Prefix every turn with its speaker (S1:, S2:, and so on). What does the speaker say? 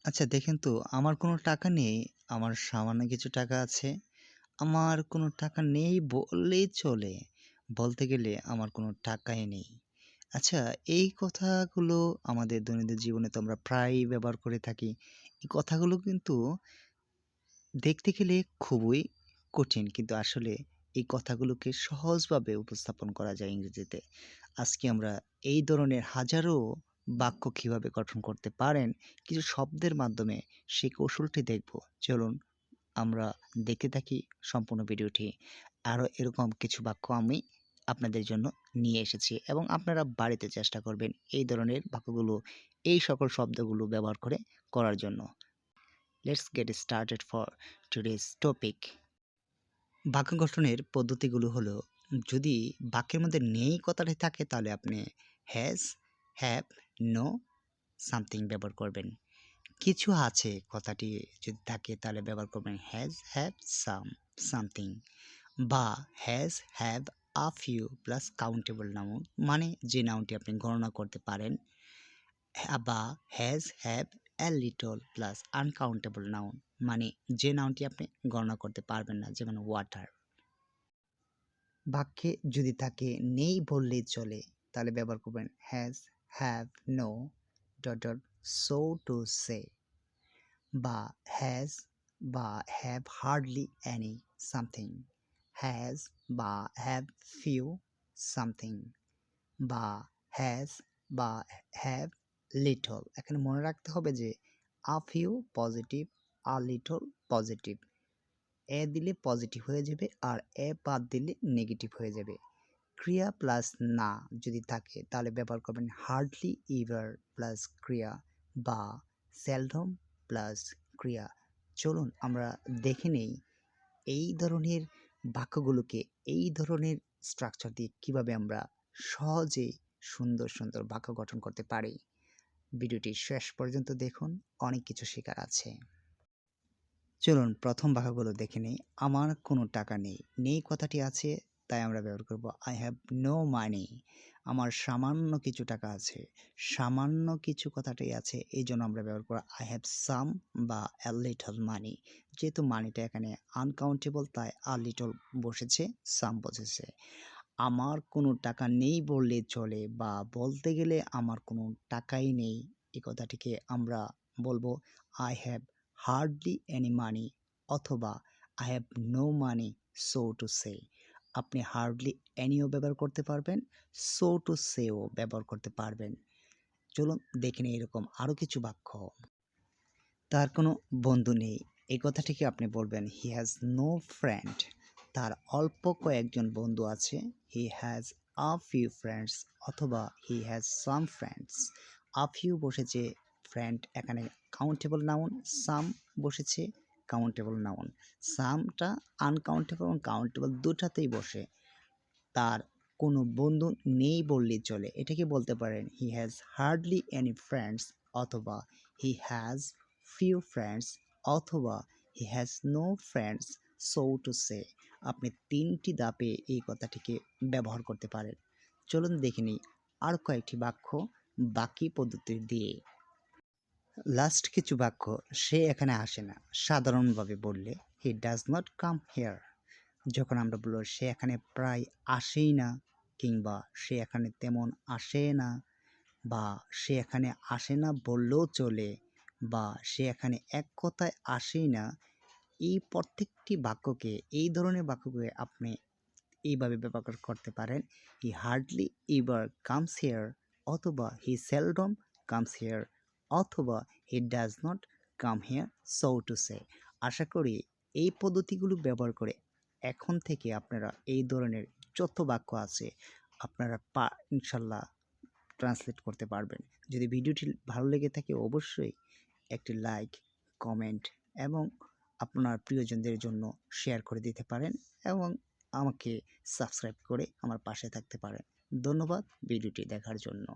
S1: আচ্ছা দেখেন তো আমার কোনো টাকা নেই, আমার সামান্য কিছু টাকা আছে। আমার কোনো টাকা নেই বললেই চলে। বলতে গেলে আমার কোনো টাকাই নেই। আচ্ছা এই কথাগুলো আমাদের দৈনন্দিন জীবনে তো আমরা প্রায়ই ব্যবহার করে থাকি। এই কথাগুলো কিন্তু দেখতে গেলে খুবই কঠিন কিন্তু আসলে এই কথাগুলোকে সহজভাবে উপস্থাপন করা যায় ইংরেজিতে। আজকে আমরা এই ধরনের হাজারো বাক্য কিভাবে গঠন করতে পারেন কিছু শব্দের মাধ্যমে সেই কৌশলটি দেখব। চলুন আমরা দেখতে থাকি সম্পূর্ণ ভিডিওটি। আরও এরকম কিছু বাক্য আমি আপনাদের জন্য নিয়ে এসেছি এবং আপনারা বাড়িতে চেষ্টা করবেন এই ধরনের বাক্যগুলো, এই সকল শব্দগুলো ব্যবহার করে করার জন্য। Let's get started for today's topic. বাক্য গঠনের পদ্ধতিগুলো হলো, যদি বাক্যের মধ্যে নেই কথাটি থাকে তাহলে আপনি হ্যাজ, হ্যাভ, নো, সামথিং ব্যবহার করবেন। কিছু আছে কথাটি যদি থাকে তাহলে ব্যবহার করবেন হ্যাজ, হ্যাভ, সামথিং। বা has, have, a few plus countable noun, মানে যে নাউনটি আপনি গণনা করতে পারেন। বা has, have, a little plus uncountable noun, মানে যে নাউনটি আপনি গণনা করতে পারবেন না, যেমন ওয়াটার। বাক্যে যদি থাকে নেই বললেই চলে তাহলে ব্যবহার করবেন has, have, no, dot dot, so to say. বা হ্যাজ বা have hardly any something, has বা হ্যাভ ফিউ সামথিং। বা হ্যাজ বা হ্যাভ লিটল। এখানে মনে রাখতে হবে যে a few positive, a little positive. A দিলে পজিটিভ হয়ে যাবে আর এ বাদ দিলে নেগেটিভ হয়ে যাবে। ক্রিয়া প্লাস না যদি থাকে তাহলে ব্যবহার করবেন হার্ডলি ইভার প্লাস ক্রিয়া বা সেলডম প্লাস ক্রিয়া। চলুন আমরা দেখে নেই এই ধরনের বাক্যগুলোকে এই ধরনের স্ট্রাকচার দিয়ে কিভাবে আমরা সহজে সুন্দর সুন্দর বাক্য গঠন করতে পারি। ভিডিওটি শেষ পর্যন্ত দেখুন, অনেক কিছু শেখার আছে। চলুন প্রথম বাক্যগুলো দেখে নেই। আমার কোনো টাকা নেই। নেই কথাটি আছে তাই আমরা ব্যবহার করব আই হ্যাভ নো মানি। আমার সামান্য কিছু টাকা আছে। সামান্য কিছু কথাটাই আছে এই জন্য আমরা ব্যবহার করব আই হ্যাভ সাম বা এ লিটল মানি। যেহেতু মানিটা এখানে আনকাউন্টেবল তাই আ লিটল বসেছে, সাম বসেছে। আমার কোনো টাকা নেই বললে চলে বা বলতে গেলে আমার কোনো টাকাই নেই এই কথাটিকে আমরা বলবো I have hardly any money অথবা I have no money so to say. আপনি হার্ডলি এনিও ব্যবহার করতে পারবেন, সো টু সেও ব্যবহার করতে পারবেন। চলুন দেখে নিই এরকম আরও কিছু বাক্য। তার কোনো বন্ধু নেই এই কথাটিকে আপনি বলবেন হি হ্যাজ নো ফ্রেন্ড। তার অল্প কয়েকজন বন্ধু আছে, he has a few friends অথবা he has some friends. A few বসেছে ফ্রেন্ড এখানে কাউন্টেবল নাউন, সাম বসেছে কাউন্টেবল নাউন। সামটা আনকাউন্টেবল এবং কাউন্টেবল দুটাতেই বসে। তার কোনো বন্ধু নেই বললেই চলে, এটাকে বলতে পারেন he has hardly any friends অথবা হি হ্যাজ ফিউ ফ্রেন্ডস অথবা he has no friends so to say. আপনি তিনটি ধাপে এই কথাটিকে ব্যবহার করতে পারেন। চলুন দেখে নিই আর কয়েকটি বাক্য বাকি পদ্ধতি দিয়ে। লাস্ট কিছু বাক্য, সে এখানে আসে না, সাধারণভাবে বললে he does not come here. যখন আমরা বলবো সে এখানে প্রায় আসেই না কিংবা সে এখানে তেমন আসে না বা সে এখানে আসে না বললেও চলে বা সে এখানে এক কথায় আসেই না, এই প্রত্যেকটি বাক্যকে এই ধরনের বাক্যকে আপনি এইভাবে ব্যবহার করতে পারেন he hardly ever comes here অথবা হি সেলডম কামস হেয়ার অথবা he does not come here so to say. আশা করি এই পদ্ধতিগুলো ব্যবহার করে এখন থেকে আপনারা এই ধরনের যত বাক্য আছে আপনারা ইনশাল্লাহ ট্রান্সলেট করতে পারবেন। যদি ভিডিওটি ভালো লেগে থাকে অবশ্যই একটি লাইক, কমেন্ট এবং আপনার প্রিয়জনদের জন্য শেয়ার করে দিতে পারেন এবং আমাকে সাবস্ক্রাইব করে আমার পাশে থাকতে পারেন। ধন্যবাদ ভিডিওটি দেখার জন্য।